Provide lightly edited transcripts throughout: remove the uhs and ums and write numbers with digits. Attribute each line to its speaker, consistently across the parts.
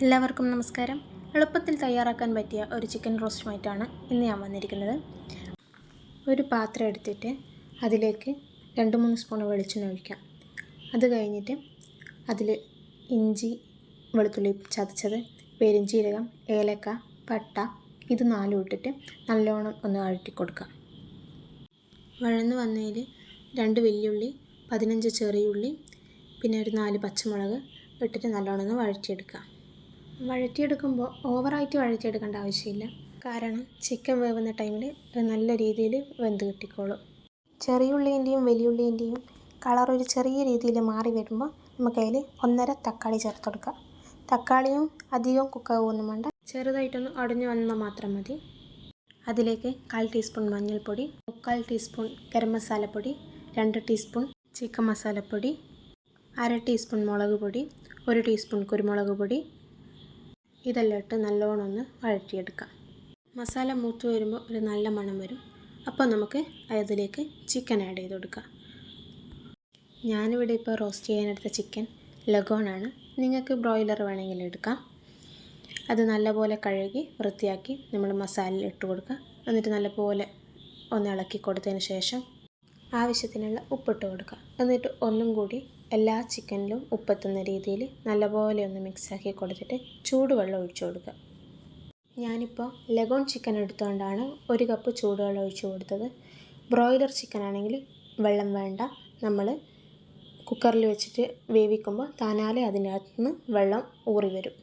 Speaker 1: എല്ലാവർക്കും നമസ്കാരം. എളുപ്പത്തിൽ തയ്യാറാക്കാൻ പറ്റിയ ഒരു ചിക്കൻ റോസ്റ്റുമായിട്ടാണ് ഇന്ന് ഞാൻ വന്നിരിക്കുന്നത്. ഒരു പാത്രം എടുത്തിട്ട് അതിലേക്ക് 2-3 സ്പൂൺ വെളിച്ചെണ്ണ ഒഴിക്കാം. അത് കഴിഞ്ഞിട്ട് അതിൽ ഇഞ്ചി, വെളുത്തുള്ളി ചതച്ചത്, പെരുംജീരകം, ഏലക്ക, പട്ട ഇത് 4 ഇട്ടിട്ട് നല്ലോണം ഒന്ന് വഴറ്റി കൊടുക്കാം. വഴന്ന് വന്നതിൽ 2 വലിയുള്ളി, 15 ചെറിയുള്ളി, പിന്നെ ഒരു 4 പച്ചമുളക് ഇട്ടിട്ട് നല്ലോണം ഒന്ന് വഴറ്റിയെടുക്കാം. വഴറ്റിയെടുക്കുമ്പോൾ ഓവറായിട്ട് വഴറ്റിയെടുക്കേണ്ട ആവശ്യമില്ല. കാരണം ചിക്കൻ വേവുന്ന ടൈമിൽ നല്ല രീതിയിൽ വെന്ത് കിട്ടിക്കോളും. ചെറിയുള്ളീൻ്റെയും വലിയുള്ളീൻ്റെയും കളർ ഒരു ചെറിയ രീതിയിൽ മാറി വരുമ്പോൾ നമുക്കതിൽ 1.5 തക്കാളി ചേർത്ത് കൊടുക്കാം. തക്കാളിയും അധികം കുക്കാവൊന്നും വേണ്ട, ചെറുതായിട്ടൊന്ന് ഉടഞ്ഞു വന്നാൽ മാത്രം മതി. അതിലേക്ക് 1/4 ടീസ്പൂൺ മഞ്ഞൾപ്പൊടി, 3/4 ടീസ്പൂൺ ഗരം മസാലപ്പൊടി, 2 ടീസ്പൂൺ ചിക്കൻ മസാലപ്പൊടി, 1/2 ടീസ്പൂൺ മുളക് പൊടി, 1 ടീസ്പൂൺ കുരുമുളക് പൊടി ഇതെല്ലാം ഇട്ട് നല്ലോണം ഒന്ന് വഴറ്റിയെടുക്കാം. മസാല മൂത്ത് വരുമ്പോൾ ഒരു നല്ല മണം വരും. അപ്പോൾ നമുക്ക് അതിലേക്ക് ചിക്കൻ ആഡ് ചെയ്ത് കൊടുക്കാം. ഞാനിവിടെ ഇപ്പോൾ റോസ്റ്റ് ചെയ്യാനെടുത്ത ചിക്കൻ ലഗോണാണ്. നിങ്ങൾക്ക് ബ്രോയിലർ വേണമെങ്കിൽ എടുക്കാം. അത് നല്ലപോലെ കഴുകി വൃത്തിയാക്കി നമ്മൾ മസാലയിൽ ഇട്ട് കൊടുക്കുക. എന്നിട്ട് നല്ലപോലെ ഒന്ന് ഇളക്കി കൊടുത്തതിന് ശേഷം ആവശ്യത്തിനുള്ള ഉപ്പിട്ട് കൊടുക്കുക. എന്നിട്ട് ഒന്നും കൂടി എല്ലാ ചിക്കനിലും ഉപ്പെത്തുന്ന രീതിയിൽ നല്ലപോലെ ഒന്ന് മിക്സാക്കി കൊടുത്തിട്ട് ചൂടുവെള്ളം ഒഴിച്ചു കൊടുക്കുക. ഞാനിപ്പോൾ ലഗോൺ ചിക്കൻ എടുത്തുകൊണ്ടാണ് 1 കപ്പ് ചൂടുവെള്ളം ഒഴിച്ചു കൊടുത്തത്. ബ്രോയിലർ ചിക്കൻ ആണെങ്കിൽ വെള്ളം വേണ്ട. നമ്മൾ കുക്കറിൽ വെച്ചിട്ട് വേവിക്കുമ്പോൾ താനാലെ അതിനകത്തുനിന്ന് വെള്ളം ഊറി വരും.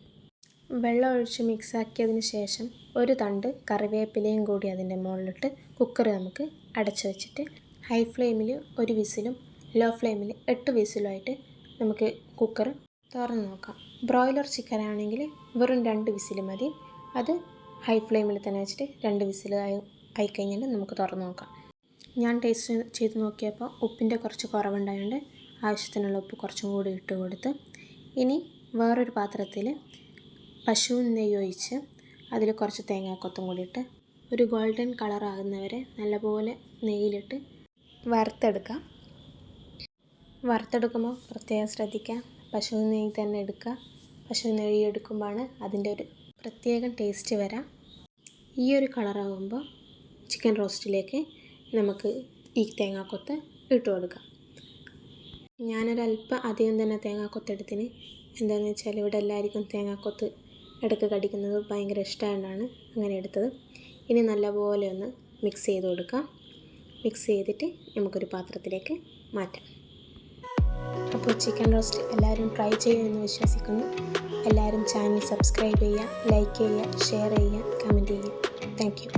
Speaker 1: വെള്ളം ഒഴിച്ച് മിക്സാക്കിയതിന് ശേഷം ഒരു തണ്ട് കറിവേപ്പിലയും കൂടി അതിൻ്റെ മുകളിലിട്ട് കുക്കർ നമുക്ക് അടച്ചു വെച്ചിട്ട് ഹൈ ഫ്ലെയിമിൽ 1 വിസിലും ലോ ഫ്ലെയിമിൽ 8 വിസിലുമായിട്ട് നമുക്ക് കുക്കർ തുറന്ന് നോക്കാം. ബ്രോയിലർ ചിക്കൻ ആണെങ്കിൽ വെറും 2 വിസിൽ മതി. അത് ഹൈ ഫ്ലെയിമിൽ തന്നെ വെച്ചിട്ട് 2 വിസിൽ ആയിക്കഴിഞ്ഞാൽ നമുക്ക് തുറന്ന് നോക്കാം. ഞാൻ ടേസ്റ്റ് ചെയ്ത് നോക്കിയപ്പോൾ ഉപ്പിൻ്റെ കുറച്ച് കുറവുണ്ടായതുകൊണ്ട് ആവശ്യത്തിനുള്ള ഉപ്പ് കുറച്ചും കൂടി ഇട്ട് കൊടുത്ത് ഇനി വേറൊരു പാത്രത്തിൽ പശുവിൻ നെയ്യ് ഒഴിച്ച് അതിൽ കുറച്ച് തേങ്ങാക്കൊത്തും കൂടി ഇട്ട് ഒരു ഗോൾഡൻ കളർ ആകുന്നവരെ നല്ലപോലെ നെയ്യിലിട്ട് വറുത്തെടുക്കുമ്പോൾ പ്രത്യേകം ശ്രദ്ധിക്കുക. പശുവിൻ നെയ്യ് തന്നെ എടുക്കുക. പശുവിൻ നെയ്യ് എടുക്കുമ്പോഴാണ് അതിൻ്റെ ഒരു പ്രത്യേകം ടേസ്റ്റ് വരാം. ഈ ഒരു കളറാകുമ്പോൾ ചിക്കൻ റോസ്റ്റിലേക്ക് നമുക്ക് ഈ തേങ്ങാക്കൊത്ത് ഇട്ട് കൊടുക്കാം. ഞാനൊരല്പം അധികം തന്നെ തേങ്ങാക്കൊത്തെടുത്തിന്. എന്താണെന്ന് വെച്ചാൽ ഇവിടെ എല്ലാവർക്കും തേങ്ങാക്കൊത്ത് ഇടയ്ക്ക് കടിക്കുന്നത് ഭയങ്കര ഇഷ്ടമായതുകൊണ്ടാണ് അങ്ങനെ എടുത്തത്. ഇനി നല്ലപോലെ ഒന്ന് മിക്സ് ചെയ്ത് കൊടുക്കാം. മിക്സ് ചെയ്തിട്ട് നമുക്കൊരു പാത്രത്തിലേക്ക് മാറ്റാം. അപ്പോൾ ചിക്കൻ റോസ്റ്റ് എല്ലാവരും ട്രൈ ചെയ്യുമെന്ന് വിശ്വസിക്കുന്നു. എല്ലാവരും ചാനൽ സബ്സ്ക്രൈബ് ചെയ്യുക, ലൈക്ക് ചെയ്യുക, ഷെയർ ചെയ്യുക, കമൻറ്റ് ചെയ്യുക. Thank you.